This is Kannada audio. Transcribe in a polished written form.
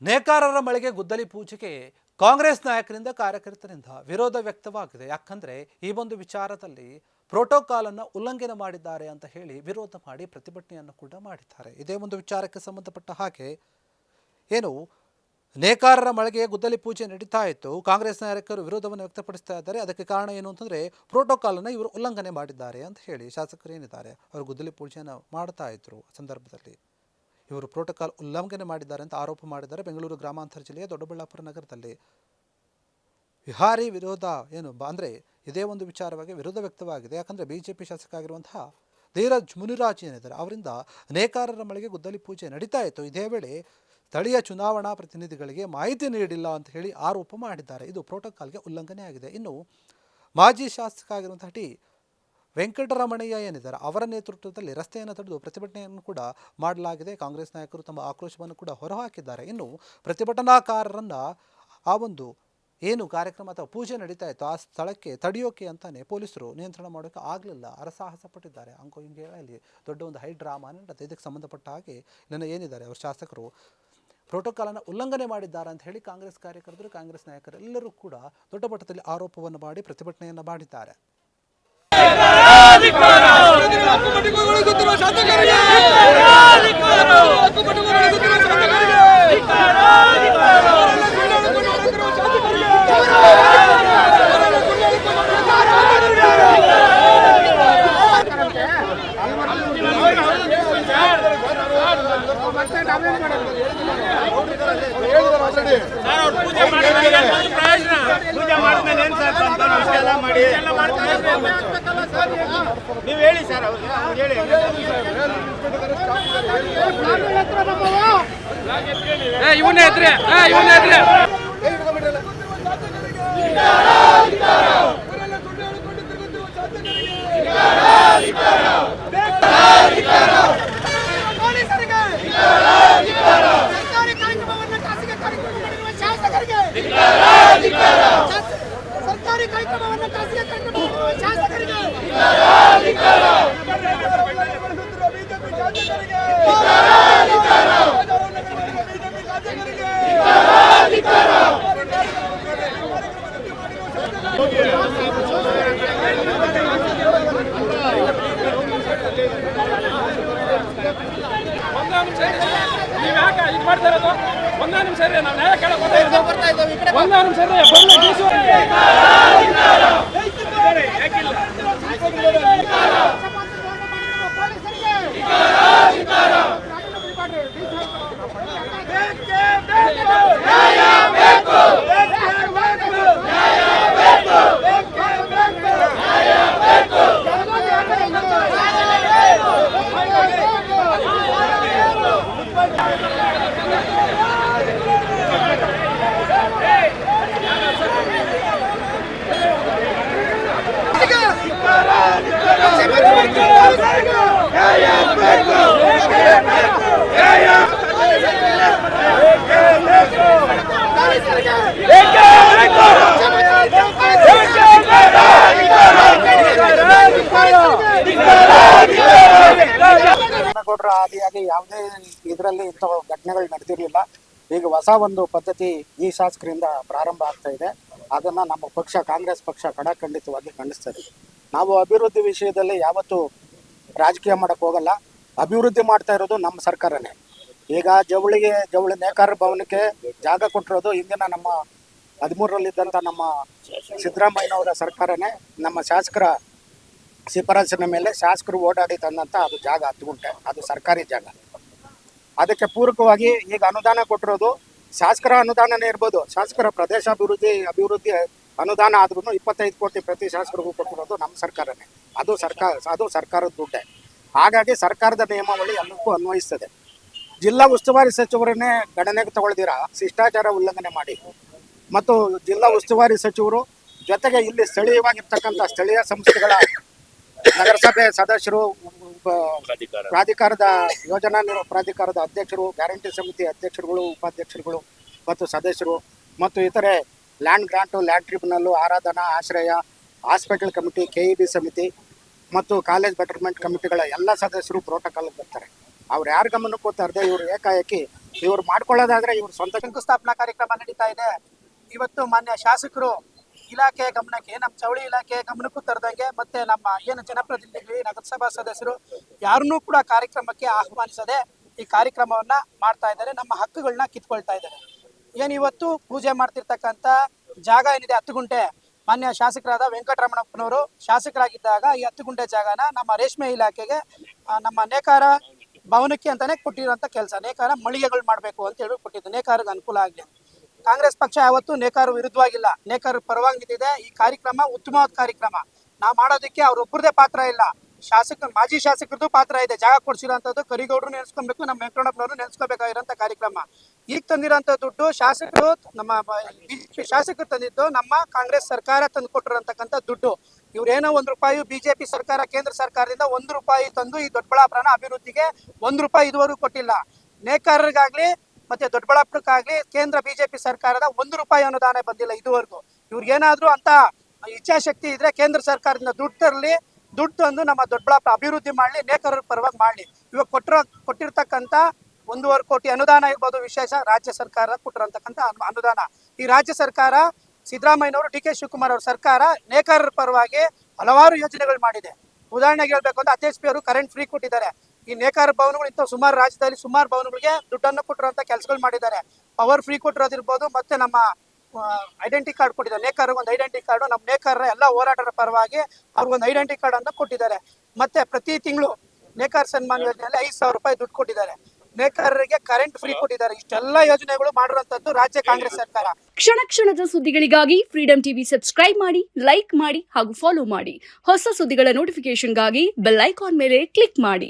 ನೇಕಾರರ ಮಳೆಗೆ ಗುದ್ದಲಿ ಪೂಜೆಗೆ ಕಾಂಗ್ರೆಸ್ ನಾಯಕರಿಂದ ಕಾರ್ಯಕರ್ತರಿಂದ ವಿರೋಧ ವ್ಯಕ್ತವಾಗಿದೆ. ಯಾಕಂದ್ರೆ ಈ ಒಂದು ವಿಚಾರದಲ್ಲಿ ಪ್ರೋಟೋಕಾಲ್ ಅನ್ನು ಉಲ್ಲಂಘನೆ ಮಾಡಿದ್ದಾರೆ ಅಂತ ಹೇಳಿ ವಿರೋಧ ಮಾಡಿ ಪ್ರತಿಭಟನೆಯನ್ನು ಕೂಡ ಮಾಡಿದ್ದಾರೆ. ಇದೇ ಒಂದು ವಿಚಾರಕ್ಕೆ ಸಂಬಂಧಪಟ್ಟ ಹಾಗೆ ಏನು ನೇಕಾರರ ಮಳೆಗೆ ಗುದ್ದಲಿ ಪೂಜೆ ನಡೀತಾ ಇತ್ತು, ಕಾಂಗ್ರೆಸ್ ನಾಯಕರು ವಿರೋಧವನ್ನು ವ್ಯಕ್ತಪಡಿಸ್ತಾ ಇದ್ದಾರೆ. ಅದಕ್ಕೆ ಕಾರಣ ಏನು ಅಂತಂದ್ರೆ ಪ್ರೋಟೋಕಾಲ್ ಅನ್ನು ಇವರು ಉಲ್ಲಂಘನೆ ಮಾಡಿದ್ದಾರೆ ಅಂತ ಹೇಳಿ ಶಾಸಕರು ಏನಿದ್ದಾರೆ ಅವರು ಗುದ್ದಲಿ ಪೂಜೆಯನ್ನು ಮಾಡ್ತಾ ಇದ್ರು ಸಂದರ್ಭದಲ್ಲಿ ಇವರು ಪ್ರೋಟೋಕಾಲ್ ಉಲ್ಲಂಘನೆ ಮಾಡಿದ್ದಾರೆ ಅಂತ ಆರೋಪ ಮಾಡಿದ್ದಾರೆ. ಬೆಂಗಳೂರು ಗ್ರಾಮಾಂತರ ಜಿಲ್ಲೆಯ ದೊಡ್ಡಬಳ್ಳಾಪುರ ನಗರದಲ್ಲಿ ವಿಹಾರಿ ವಿರೋಧ ಏನು ಅಂದರೆ ಇದೇ ಒಂದು ವಿಚಾರವಾಗಿ ವಿರೋಧ ವ್ಯಕ್ತವಾಗಿದೆ. ಯಾಕಂದರೆ ಬಿಜೆಪಿ ಶಾಸಕ ಆಗಿರುವಂತಹ ಧೀರಜ್ ಮುನಿರಾಜ್ ಏನಿದ್ದಾರೆ ಅವರಿಂದ ನೇಕಾರರ ಮಳೆಗೆ ಗುದ್ದಲಿ ಪೂಜೆ ನಡೀತಾ ಇತ್ತು. ಇದೇ ವೇಳೆ ಸ್ಥಳೀಯ ಚುನಾವಣಾ ಪ್ರತಿನಿಧಿಗಳಿಗೆ ಮಾಹಿತಿ ನೀಡಿಲ್ಲ ಅಂತ ಹೇಳಿ ಆರೋಪ ಮಾಡಿದ್ದಾರೆ. ಇದು ಪ್ರೋಟೋಕಾಲ್ಗೆ ಉಲ್ಲಂಘನೆ ಆಗಿದೆ. ಇನ್ನು ಮಾಜಿ ಶಾಸಕ ಆಗಿರುವಂತಹ ಟಿ ವೆಂಕಟರಮಣಯ್ಯ ಏನಿದ್ದಾರೆ ಅವರ ನೇತೃತ್ವದಲ್ಲಿ ರಸ್ತೆಯನ್ನು ತಡೆದು ಪ್ರತಿಭಟನೆಯನ್ನು ಕೂಡ ಮಾಡಲಾಗಿದೆ. ಕಾಂಗ್ರೆಸ್ ನಾಯಕರು ತಮ್ಮ ಆಕ್ರೋಶವನ್ನು ಕೂಡ ಹೊರಹಾಕಿದ್ದಾರೆ. ಇನ್ನು ಪ್ರತಿಭಟನಾಕಾರರನ್ನು ಆ ಒಂದು ಏನು ಕಾರ್ಯಕ್ರಮ ಅಥವಾ ಪೂಜೆ ನಡೀತಾ ಇತ್ತು ಆ ಸ್ಥಳಕ್ಕೆ ತಡೆಯೋಕೆ ಅಂತಾನೆ ಪೊಲೀಸರು ನಿಯಂತ್ರಣ ಮಾಡೋಕ್ಕೆ ಆಗಲಿಲ್ಲ, ಹರಸಾಹಸ ಪಟ್ಟಿದ್ದಾರೆ. ಅಂಕೋ ಹಿಂಗೆ ಹೇಳಿ ದೊಡ್ಡ ಒಂದು ಹೈ ಡ್ರಾಮಾ ನಡೆಯುತ್ತೆ. ಇದಕ್ಕೆ ಸಂಬಂಧಪಟ್ಟ ಹಾಗೆ ನನ್ನ ಏನಿದ್ದಾರೆ ಅವರು ಶಾಸಕರು ಪ್ರೋಟೋಕಾಲನ್ನು ಉಲ್ಲಂಘನೆ ಮಾಡಿದ್ದಾರೆ ಅಂತ ಹೇಳಿ ಕಾಂಗ್ರೆಸ್ ಕಾರ್ಯಕರ್ತರು ಕಾಂಗ್ರೆಸ್ ನಾಯಕರೆಲ್ಲರೂ ಕೂಡ ದೊಡ್ಡ ಮಟ್ಟದಲ್ಲಿ ಆರೋಪವನ್ನು ಮಾಡಿ ಪ್ರತಿಭಟನೆಯನ್ನು ಮಾಡಿದ್ದಾರೆ. ನೀವು ಹೇಳಿ ಸರ್, ಹೇಳಿ ಇವನೇ ಇದ್ರೆ ಸರ್ಕಾರಿ ಕಾರ್ಯಕ್ರಮವನ್ನು ಖಾಸಗಿ ಕಾರ್ಯಕ್ರಮವನ್ನು ಶಾಸಕರಿಗೆ ಒಂದೇ ನಿಮಿಷ ರೀ, ನಾವು ನ್ಯಾಯ ಕೇಳಕ್ ಒಂದೇ ನಿಮಿಷ ಆದಿಯಾಗಿ ಯಾವುದೇ ಇದರಲ್ಲಿ ಇಂಥ ಘಟನೆಗಳು ನಡೆದಿರಲಿಲ್ಲ. ಈಗ ಹೊಸ ಒಂದು ಪದ್ಧತಿ ಈ ಶಾಸಕರಿಂದ ಪ್ರಾರಂಭ ಆಗ್ತಾ ಇದೆ. ಅದನ್ನು ನಮ್ಮ ಪಕ್ಷ ಕಾಂಗ್ರೆಸ್ ಪಕ್ಷ ಖಂಡಿತವಾಗಿ ಖಂಡಿಸ್ತದೆ. ನಾವು ಅಭಿವೃದ್ಧಿ ವಿಷಯದಲ್ಲಿ ಯಾವತ್ತೂ ರಾಜಕೀಯ ಮಾಡೋಕ್ಕೆ ಹೋಗಲ್ಲ. ಅಭಿವೃದ್ಧಿ ಮಾಡ್ತಾ ಇರೋದು ನಮ್ಮ ಸರ್ಕಾರನೇ. ಈಗ ಜವಳಿ ನೇಕಾರ ಭವನಕ್ಕೆ ಜಾಗ ಕೊಟ್ಟಿರೋದು ಹಿಂದಿನ ನಮ್ಮ 13ರಲ್ಲಿದ್ದಂಥ ನಮ್ಮ ಸಿದ್ದರಾಮಯ್ಯನವರ ಸರ್ಕಾರನೇ. ನಮ್ಮ ಶಾಸಕರ ಶಿಫಾರಸಿನ ಮೇಲೆ ಶಾಸಕರು ಓಡಾಡಿ ತಂದಂಥ ಅದು ಜಾಗ 10 ಗುಂಟೆ, ಅದು ಸರ್ಕಾರಿ ಜಾಗ. ಅದಕ್ಕೆ ಪೂರಕವಾಗಿ ಈಗ ಅನುದಾನ ಕೊಟ್ಟಿರೋದು ಶಾಸಕರ ಅನುದಾನನೇ ಇರ್ಬೋದು. ಶಾಸಕರ ಅಭಿವೃದ್ಧಿ ಅನುದಾನ ಆದ್ರೂ 25 ಕೋಟಿ ಪ್ರತಿ ಶಾಸಕರಿಗೂ ಕೊಟ್ಟಿರೋದು ನಮ್ಮ ಸರ್ಕಾರನೇ. ಅದು ಸರ್ಕಾರದ ದುಡ್ಡೇ. ಹಾಗಾಗಿ ಸರ್ಕಾರದ ನಿಯಮಾವಳಿ ಎಲ್ಲಕ್ಕೂ ಅನ್ವಯಿಸ್ತದೆ. ಜಿಲ್ಲಾ ಉಸ್ತುವಾರಿ ಸಚಿವರನ್ನೇ ಗಣನೆಗೆ ತಗೊಳ್ದಿರ ಶಿಷ್ಟಾಚಾರ ಉಲ್ಲಂಘನೆ ಮಾಡಿ ಮತ್ತು ಜಿಲ್ಲಾ ಉಸ್ತುವಾರಿ ಸಚಿವರು ಜೊತೆಗೆ ಇಲ್ಲಿ ಸ್ಥಳೀಯವಾಗಿರ್ತಕ್ಕಂಥ ಸ್ಥಳೀಯ ಸಂಸ್ಥೆಗಳ ನಗರಸಭೆ ಸದಸ್ಯರು, ಪ್ರಾಧಿಕಾರದ ಯೋಜನಾ ಪ್ರಾಧಿಕಾರದ ಅಧ್ಯಕ್ಷರು, ಗ್ಯಾರಂಟಿ ಸಮಿತಿ ಅಧ್ಯಕ್ಷರುಗಳು, ಉಪಾಧ್ಯಕ್ಷರುಗಳು ಮತ್ತು ಸದಸ್ಯರು ಮತ್ತು ಇತರೆ ಲ್ಯಾಂಡ್ ಗ್ರಾಂಟು, ಲ್ಯಾಂಡ್ ಟ್ರಿಬ್ಯುನಲ್ಲು, ಆರಾಧನಾ, ಆಶ್ರಯ, ಹಾಸ್ಪಿಟಲ್ ಕಮಿಟಿ, KEB ಸಮಿತಿ ಮತ್ತು ಕಾಲೇಜ್ ಬೆಟರ್ಮೆಂಟ್ ಕಮಿಟಿಗಳ ಎಲ್ಲ ಸದಸ್ಯರು ಪ್ರೋಟೋಕಾಲ್ ಬರ್ತಾರೆ. ಅವ್ರು ಯಾರ ಗಮನಕ್ಕೂ ತರದೆ ಇವರು ಏಕಾಏಕಿ ಇವ್ರು ಮಾಡ್ಕೊಳ್ಳೋದಾದ್ರೆ ಇವ್ರ ಸ್ವಂತ ಶಂಕುಸ್ಥಾಪನಾ ಕಾರ್ಯಕ್ರಮ ನಡೀತಾ ಇದೆ. ಇವತ್ತು ಮಾನ್ಯ ಶಾಸಕರು ಇಲಾಖೆ ಗಮನಕ್ಕೆ, ನಮ್ಮ ಚೌಳಿ ಇಲಾಖೆ ಗಮನಕ್ಕೂ ತರದಂಗೆ, ಮತ್ತೆ ನಮ್ಮ ಏನು ಜನಪ್ರತಿನಿಧಿಗಳು, ನಗರಸಭಾ ಸದಸ್ಯರು ಯಾರನ್ನೂ ಕೂಡ ಕಾರ್ಯಕ್ರಮಕ್ಕೆ ಆಹ್ವಾನಿಸದೆ ಈ ಕಾರ್ಯಕ್ರಮವನ್ನ ಮಾಡ್ತಾ ಇದ್ದಾರೆ. ನಮ್ಮ ಹಕ್ಕುಗಳನ್ನ ಕಿತ್ಕೊಳ್ತಾ ಇದ್ದಾರೆ. ಏನ್ ಇವತ್ತು ಪೂಜೆ ಮಾಡ್ತಿರ್ತಕ್ಕಂಥ ಜಾಗ ಏನಿದೆ 10 ಗುಂಟೆ, ಮಾನ್ಯ ಶಾಸಕರಾದ ವೆಂಕಟರಮಣಪ್ಪನವರು ಶಾಸಕರಾಗಿದ್ದಾಗ ಈ 10 ಗುಂಟೆ ಜಾಗನ ನಮ್ಮ ರೇಷ್ಮೆ ಇಲಾಖೆಗೆ ನಮ್ಮ ನೇಕಾರ ಭವನಕ್ಕೆ ಅಂತಾನೆ ಕೊಟ್ಟಿರುವಂತ ಕೆಲಸ. ನೇಕಾರ ಮಳಿಗೆಗಳು ಮಾಡಬೇಕು ಅಂತ ಹೇಳಿ ಕೊಟ್ಟಿದ್ದು, ನೇಕಾರಿಗೆ ಅನುಕೂಲ ಆಗಲಿ. ಕಾಂಗ್ರೆಸ್ ಪಕ್ಷ ಯಾವತ್ತೂ ನೇಕಾರ ವಿರುದ್ಧವಾಗಿಲ್ಲ, ನೇಕಾರ ಪರವಾಗಿ ನಿಂತಿದೆ. ಈ ಕಾರ್ಯಕ್ರಮ ಉತ್ತಮವಾದ ಕಾರ್ಯಕ್ರಮ. ನಾವು ಮಾಡೋದಕ್ಕೆ ಅವ್ರೊಬ್ಬರದೇ ಪಾತ್ರ ಇಲ್ಲ, ಮಾಜಿ ಶಾಸಕರದ್ದು ಪಾತ್ರ ಇದೆ. ಜಾಗ ಕೊಡ್ಸಿರೋಂಥದ್ದು ಕರಿಗೌಡರು ನೆನೆಸ್ಕೊಬೇಕು, ನಮ್ಮ ವೆಂಕಟರಮಣಪ್ಪನವರು ನೆನೆಸ್ಕೋಬೇಕಾಗಿರೋಂಥ ಕಾರ್ಯಕ್ರಮ. ಈಗ ತಂದಿರೋಂಥ ದುಡ್ಡು ಶಾಸಕರು, ನಮ್ಮ ಬಿಜೆಪಿ ಶಾಸಕರು ತಂದಿದ್ದು ನಮ್ಮ ಕಾಂಗ್ರೆಸ್ ಸರ್ಕಾರ ತಂದು ಕೊಟ್ಟಿರೋಂತಕ್ಕಂಥ ದುಡ್ಡು. ಇವ್ರೇನೋ 1 ರೂಪಾಯಿ ಬಿಜೆಪಿ ಸರ್ಕಾರ, ಕೇಂದ್ರ ಸರ್ಕಾರದಿಂದ 1 ರೂಪಾಯಿ ತಂದು ಈ ದೊಡ್ಡಬಳ್ಳಾಪುರನ ಅಭಿವೃದ್ಧಿಗೆ 1 ರೂಪಾಯಿ ಇದುವರೆಗೂ ಕೊಟ್ಟಿಲ್ಲ. ನೇಕಾರರಿಗಾಗ್ಲಿ ಮತ್ತೆ ದೊಡ್ಡಬಳ್ಳಾಪುರಕ್ಕಾಗ್ಲಿ ಕೇಂದ್ರ ಬಿಜೆಪಿ ಸರ್ಕಾರದ 1 ರೂಪಾಯಿ ಅನುದಾನ ಬಂದಿಲ್ಲ ಇದುವರೆಗೂ. ಇವ್ರಿಗೇನಾದ್ರೂ ಅಂತ ಇಚ್ಛಾಶಕ್ತಿ ಇದ್ರೆ ಕೇಂದ್ರ ಸರ್ಕಾರದಿಂದ ದುಡ್ಡು ತರಲಿ, ದುಡ್ಡು ತಂದು ನಮ್ಮ ದೊಡ್ಡಬಳ್ಳಾಪುರ ಅಭಿವೃದ್ಧಿ ಮಾಡಲಿ, ನೇಕಾರರ ಪರವಾಗಿ ಮಾಡಲಿ. ಇವಾಗ ಕೊಟ್ಟಿರ್ತಕ್ಕಂಥ 1.5 ಕೋಟಿ ಅನುದಾನ ಇರ್ಬೋದು, ವಿಶೇಷ ರಾಜ್ಯ ಸರ್ಕಾರ ಕೊಟ್ಟಿರೋಂತಕ್ಕಂಥ ಅನುದಾನ. ಈ ರಾಜ್ಯ ಸರ್ಕಾರ ಸಿದ್ದರಾಮಯ್ಯನವರು, ಡಿ ಕೆ ಶಿವಕುಮಾರ್ ಅವ್ರ ಸರ್ಕಾರ ನೇಕಾರರ ಪರವಾಗಿ ಹಲವಾರು ಯೋಜನೆಗಳು ಮಾಡಿದೆ. ಉದಾಹರಣೆಗೆ ಹೇಳ್ಬೇಕು ಅಂದ್ರೆ HP ಅವರು ಕರೆಂಟ್ ಫ್ರೀ ಕೊಟ್ಟಿದ್ದಾರೆ. ಈ ನೇಕಾರ ಭವನಗಳು ಇಂಥ ಸುಮಾರು ರಾಜ್ಯದಲ್ಲಿ ಸುಮಾರು ಭವನಗಳಿಗೆ ದುಡ್ಡನ್ನು ಕೊಟ್ಟಿರುವಂತ ಕೆಲಸಗಳು ಮಾಡಿದ್ದಾರೆ. ಪವರ್ ಫ್ರೀ ಕೊಟ್ಟಿರೋದಿರ್ಬೋದು, ಮತ್ತೆ ನಮ್ಮ ಐಡೆಂಟಿ ಕಾರ್ಡ್ ಕೊಟ್ಟಿದ್ದಾರೆ. ನೇಕಾರರಿಗೆ ಒಂದು ಐಡೆಂಟಿ ಕಾರ್ಡು, ನಮ್ಮ ನೇಕಾರರ ಎಲ್ಲ ಹೋರಾಟದ ಪರವಾಗಿ ಅವ್ರಿಗೊಂದು ಐಡೆಂಟಿ ಕಾರ್ಡ್ ಅನ್ನು ಕೊಟ್ಟಿದ್ದಾರೆ. ಮತ್ತೆ ಪ್ರತಿ ತಿಂಗಳು ನೇಕಾರ ಸನ್ಮಾನ ಯೋಜನೆಯಲ್ಲಿ 5,000 ರೂಪಾಯಿ ದುಡ್ಡು ಕೊಟ್ಟಿದ್ದಾರೆ. ನೇಕಾರರಿಗೆ ಕರೆಂಟ್ ಫ್ರೀ ಕೊಟ್ಟಿದ್ದಾರೆ. ಇಷ್ಟೆಲ್ಲ ಯೋಜನೆಗಳು ಮಾಡಿರುವಂತದ್ದು ರಾಜ್ಯ ಕಾಂಗ್ರೆಸ್ ಸರ್ಕಾರ. ಕ್ಷಣ ಕ್ಷಣದ ಸುದ್ದಿಗಳಿಗಾಗಿ ಫ್ರೀಡಂ ಟಿವಿ ಸಬ್ಸ್ಕ್ರೈಬ್ ಮಾಡಿ, ಲೈಕ್ ಮಾಡಿ ಹಾಗೂ ಫಾಲೋ ಮಾಡಿ. ಹೊಸ ಸುದ್ದಿಗಳ ನೋಟಿಫಿಕೇಶನ್ಗಾಗಿ ಬೆಲ್ ಐಕಾನ್ ಮೇಲೆ ಕ್ಲಿಕ್ ಮಾಡಿ.